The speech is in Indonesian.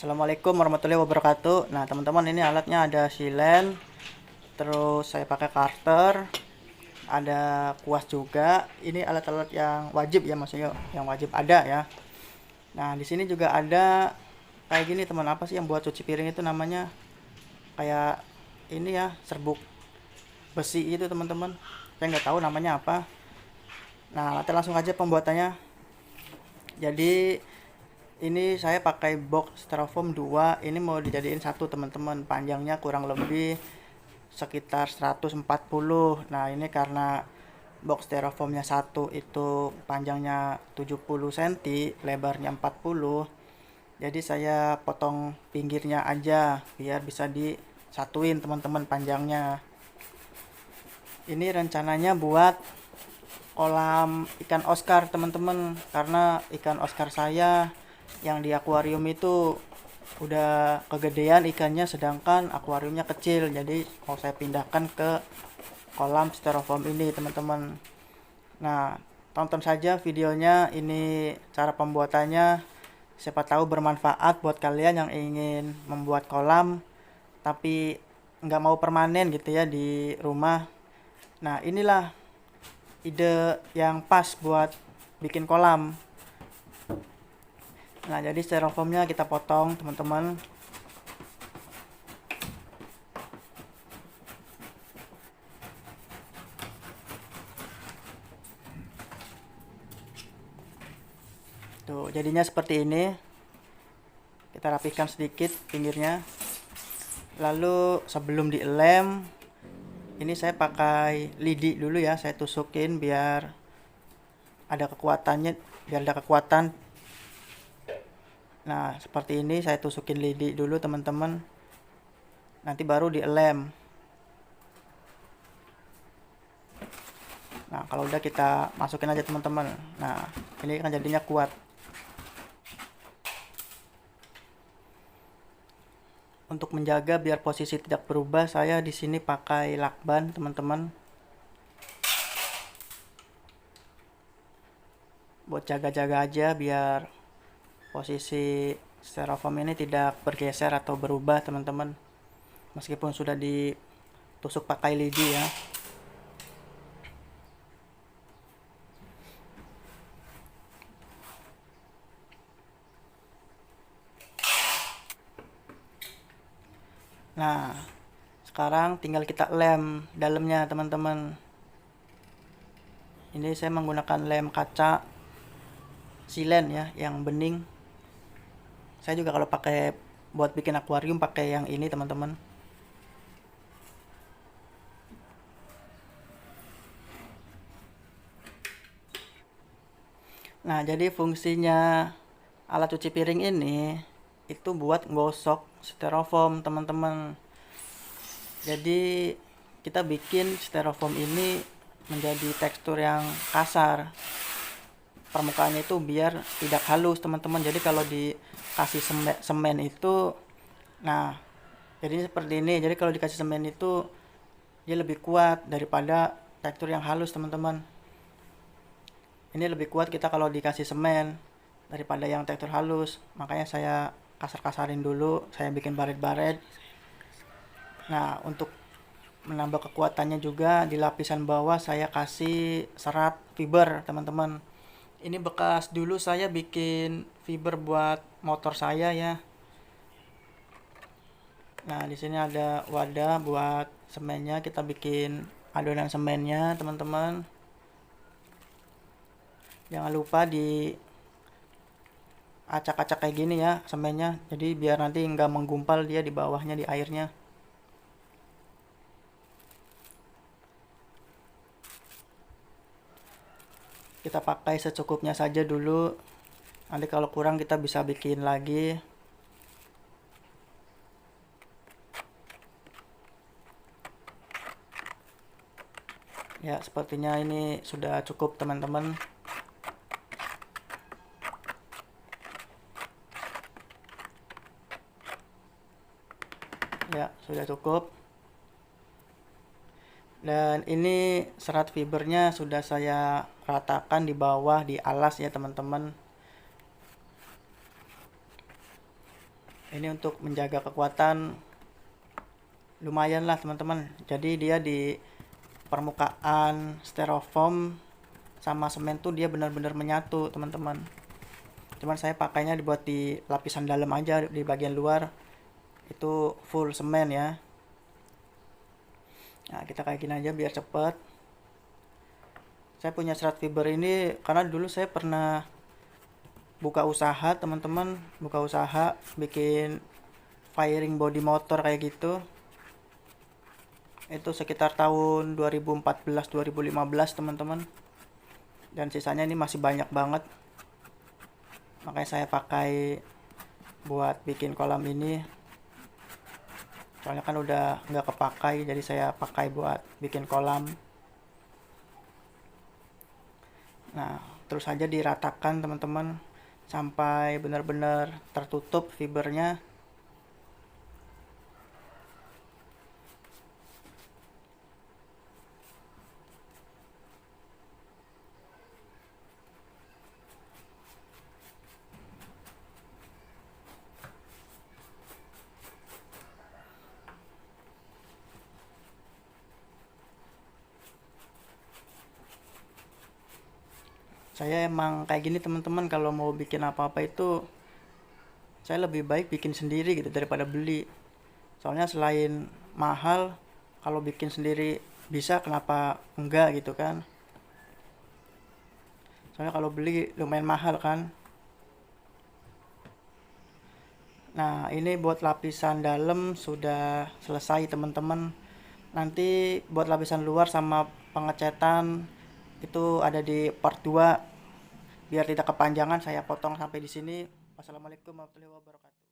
Assalamualaikum warahmatullahi wabarakatuh. Nah, teman-teman, ini alatnya ada silen, terus saya pakai karter, ada kuas juga. Ini alat-alat yang wajib ya, maksudnya yang wajib ada ya. Nah, di sini juga ada kayak gini teman, apa sih yang buat cuci piring itu namanya? Kayak ini ya, serbuk besi itu teman-teman. Saya nggak tahu namanya apa. Nah, kita langsung aja pembuatannya. Jadi ini saya pakai box styrofoam 2. Ini mau dijadiin satu teman-teman. Panjangnya kurang lebih sekitar 140. Nah, ini karena box styrofoamnya satu itu panjangnya 70 cm, lebarnya 40. Jadi saya potong pinggirnya aja biar bisa disatuin teman-teman panjangnya. Ini rencananya buat kolam ikan Oscar teman-teman, karena ikan Oscar saya yang di akuarium itu udah kegedean ikannya, sedangkan akuariumnya kecil, jadi mau saya pindahkan ke kolam styrofoam ini teman-teman. Nah, tonton saja videonya, ini cara pembuatannya, siapa tahu bermanfaat buat kalian yang ingin membuat kolam tapi nggak mau permanen gitu ya di rumah. Nah, inilah ide yang pas buat bikin kolam. Nah, jadi styrofoamnya kita potong teman-teman. Tuh, jadinya seperti ini. Kita rapikan sedikit pinggirnya. Lalu sebelum dilem, ini saya pakai lidi dulu ya, saya tusukin biar ada kekuatannya, biar ada kekuatan. Nah, seperti ini saya tusukin lidi dulu teman-teman. Nanti baru dilem. Nah, kalau udah kita masukin aja teman-teman. Nah, ini kan jadinya kuat. Untuk menjaga biar posisi tidak berubah, saya di sini pakai lakban teman-teman. Buat jaga-jaga aja biar posisi styrofoam ini tidak bergeser atau berubah teman-teman, meskipun sudah ditusuk pakai lidi ya. Nah, sekarang tinggal kita lem dalamnya teman-teman. Ini saya menggunakan lem kaca silen ya, yang bening. Saya juga kalau pakai buat bikin akuarium pakai yang ini teman-teman. Nah, jadi fungsinya alat cuci piring ini itu buat gosok styrofoam teman-teman. Jadi kita bikin styrofoam ini menjadi tekstur yang kasar. Permukaannya itu biar tidak halus teman-teman. Jadi kalau dikasih semen itu, nah jadinya seperti ini. Jadi kalau dikasih semen itu dia lebih kuat daripada tekstur yang halus teman-teman. Ini lebih kuat kita kalau dikasih semen daripada yang tekstur halus. Makanya saya kasar-kasarin dulu, saya bikin baret-baret. Nah, untuk menambah kekuatannya juga di lapisan bawah saya kasih serat fiber teman-teman. Ini bekas dulu saya bikin fiber buat motor saya ya. Nah, di sini ada wadah buat semennya, kita bikin adonan semennya teman-teman. Jangan lupa di acak-acak kayak gini ya semennya, jadi biar nanti nggak menggumpal dia di bawahnya di airnya. Kita pakai secukupnya saja dulu, nanti kalau kurang kita bisa bikin lagi. Ya, sepertinya ini sudah cukup teman-teman. Ya, sudah cukup. Dan ini serat fibernya sudah saya ratakan di bawah di alas ya teman-teman. Ini untuk menjaga kekuatan lumayan lah teman-teman. Jadi dia di permukaan styrofoam sama semen tuh dia benar-benar menyatu teman-teman. Cuman saya pakainya dibuat di lapisan dalam aja, di bagian luar itu full semen ya. Nah kita kayak gini aja biar cepet. Saya punya serat fiber ini karena dulu saya pernah buka usaha teman-teman, buka usaha bikin firing body motor kayak gitu. Itu sekitar tahun 2014-2015 teman-teman. Dan sisanya ini masih banyak banget. Makanya saya pakai buat bikin kolam ini. Soalnya kan udah nggak kepakai, jadi saya pakai buat bikin kolam. Nah, terus aja diratakan teman-teman sampai benar-benar tertutup fibernya. Saya emang kayak gini teman-teman, kalau mau bikin apa-apa itu saya lebih baik bikin sendiri gitu daripada beli. Soalnya selain mahal, kalau bikin sendiri bisa, kenapa enggak gitu kan. Soalnya kalau beli lumayan mahal kan. Nah ini buat lapisan dalam sudah selesai teman-teman. Nanti buat lapisan luar sama pengecetan itu ada di part 2. Biar tidak kepanjangan saya potong sampai di sini. Wassalamualaikum warahmatullahi wabarakatuh.